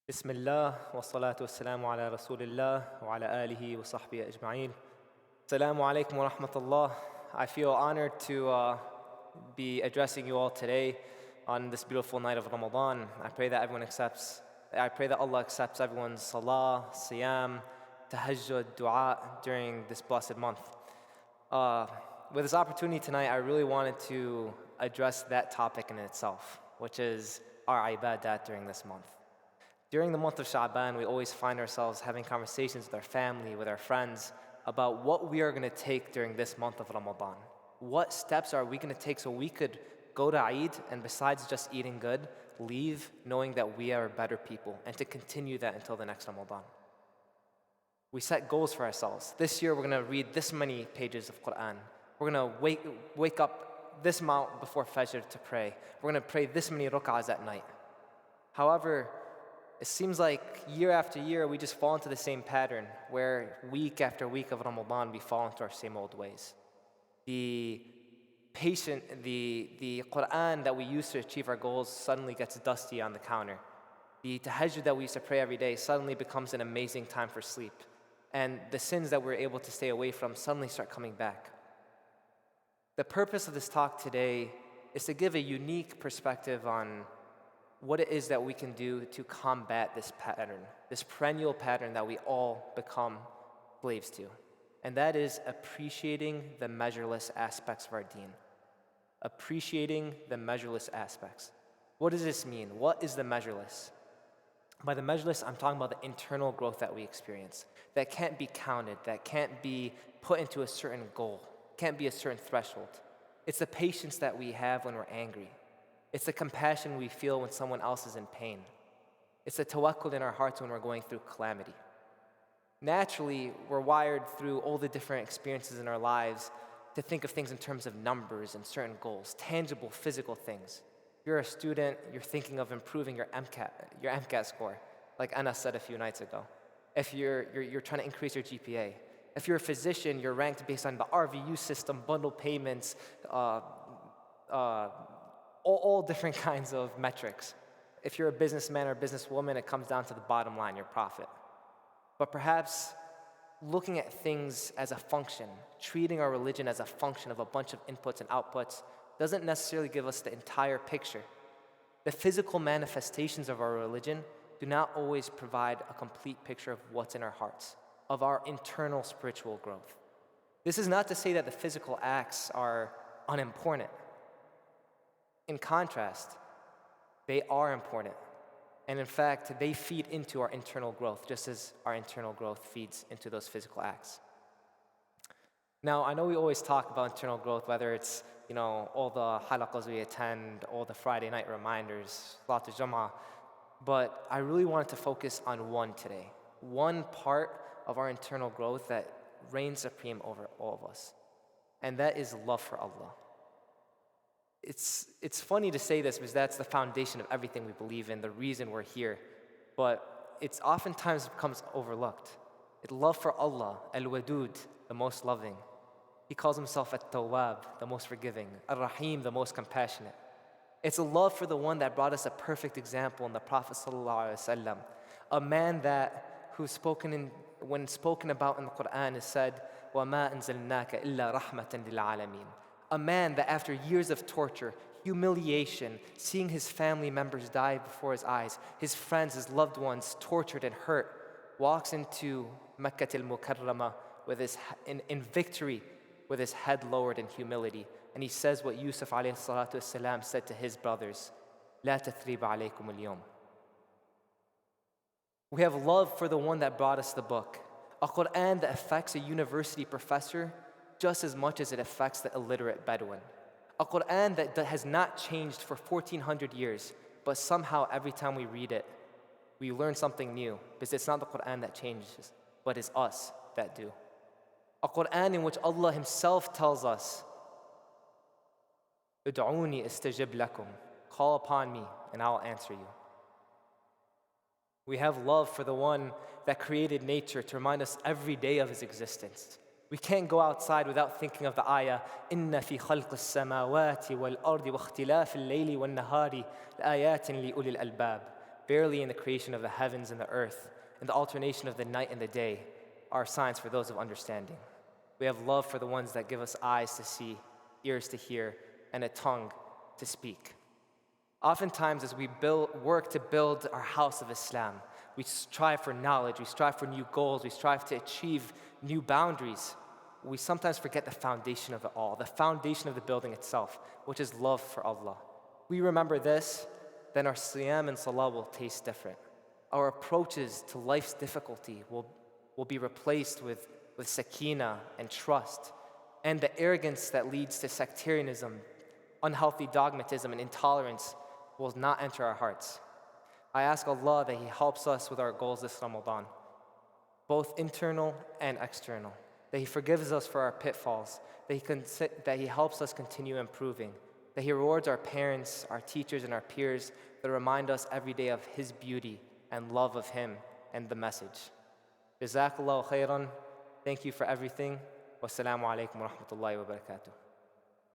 بسم الله والصلاة والسلام على رسول الله وعلى آله وصحبه أجمعين. Assalamu alaikum wa rahmatullah. I feel honored to be addressing you all today on this beautiful night of Ramadan. I pray that Allah accepts everyone's salah, siyam, tahajjud, dua during this blessed month. With this opportunity tonight, I really wanted to address that topic in itself, which is our ibadat during this month. During the month of Sha'ban, we always find ourselves having conversations with our family, with our friends, about what we are going to take during this month of Ramadan. What steps are we going to take so we could go to Eid and besides just eating good, leave knowing that we are better people and to continue that until the next Ramadan. We set goals for ourselves. This year we're going to read this many pages of Quran. We're going to wake up this amount before Fajr to pray. We're going to pray this many rak'ahs at night. However, it seems like year after year we just fall into the same pattern where week after week of Ramadan we fall into our same old ways. The Quran that we use to achieve our goals suddenly gets dusty on the counter. The tahajjud that we used to pray every day suddenly becomes an amazing time for sleep. And the sins that we're able to stay away from suddenly start coming back. The purpose of this talk today is to give a unique perspective on what it is that we can do to combat this pattern, this perennial pattern that we all become slaves to. And that is appreciating the measureless aspects of our deen. Appreciating the measureless aspects. What does this mean? What is the measureless? By the measureless, I'm talking about the internal growth that we experience, that can't be counted, that can't be put into a certain goal, can't be a certain threshold. It's the patience that we have when we're angry. It's the compassion we feel when someone else is in pain. It's the tawakkul in our hearts when we're going through calamity. Naturally, we're wired through all the different experiences in our lives to think of things in terms of numbers and certain goals, tangible, physical things. If you're a student, you're thinking of improving your MCAT score, like Anas said a few nights ago. If you're trying to increase your GPA. If you're a physician, you're ranked based on the RVU system, bundle payments, all different kinds of metrics. If you're a businessman or a businesswoman, it comes down to the bottom line, your profit. But perhaps looking at things as a function, treating our religion as a function of a bunch of inputs and outputs, doesn't necessarily give us the entire picture. The physical manifestations of our religion do not always provide a complete picture of what's in our hearts, of our internal spiritual growth. This is not to say that the physical acts are unimportant. In contrast, they are important. And in fact, they feed into our internal growth, just as our internal growth feeds into those physical acts. Now, I know we always talk about internal growth, whether it's all the halaqas we attend, all the Friday night reminders, Salat al-Jum'ah, but I really wanted to focus on one today, one part of our internal growth that reigns supreme over all of us, and that is love for Allah. It's funny to say this because that's the foundation of everything we believe in, the reason we're here. But it's oftentimes becomes overlooked. It's love for Allah, Al-Wadud, the most loving. He calls himself At-Tawwab, the most forgiving, Ar-Rahim, the most compassionate. It's a love for the one that brought us a perfect example in the Prophet ﷺ, a man when spoken about in the Quran is said, وَمَا أَنزَلْنَاكَ إِلَّا رَحْمَةً لِلْعَالَمِينَ. A man that after years of torture, humiliation, seeing his family members die before his eyes, his friends, his loved ones tortured and hurt, walks into Makkah al-Mukarramah in victory with his head lowered in humility. And he says what Yusuf alayhi salatu wasalam said to his brothers, لا تثريب عليكم اليوم. We have love for the one that brought us the book, a Quran that affects a university professor just as much as it affects the illiterate Bedouin. A Quran that has not changed for 1400 years, but somehow every time we read it, we learn something new, because it's not the Quran that changes, but it's us that do. A Quran in which Allah Himself tells us, "Ud'uni astajib lakum," call upon me and I'll answer you. We have love for the one that created nature to remind us every day of His existence. We can't go outside without thinking of the ayah, إِنَّ فِي خَلْقِ السَّمَاوَاتِ وَالْأَرْضِ وَاخْتِلَافِ اللَّيْلِ وَالنَّهَارِ لَآيَاتٍ لِأُولِي الْأَلْبَابِ. Verily in the creation of the heavens and the earth, and the alternation of the night and the day, are signs for those of understanding. We have love for the ones that give us eyes to see, ears to hear, and a tongue to speak. Oftentimes, as we work to build our house of Islam, we strive for knowledge, we strive for new goals, we strive to achieve new boundaries. We sometimes forget the foundation of it all, the foundation of the building itself, which is love for Allah. We remember this, then our siyam and salah will taste different. Our approaches to life's difficulty will be replaced with sakina and trust, and the arrogance that leads to sectarianism, unhealthy dogmatism, and intolerance will not enter our hearts. I ask Allah that He helps us with our goals this Ramadan, both internal and external, that He forgives us for our pitfalls, that He helps us continue improving, that He rewards our parents, our teachers, and our peers that remind us every day of His beauty and love of Him and the message. Jazakallahu khairan. Thank you for everything. Wassalamu alaikum wa rahmatullahi wa barakatuh.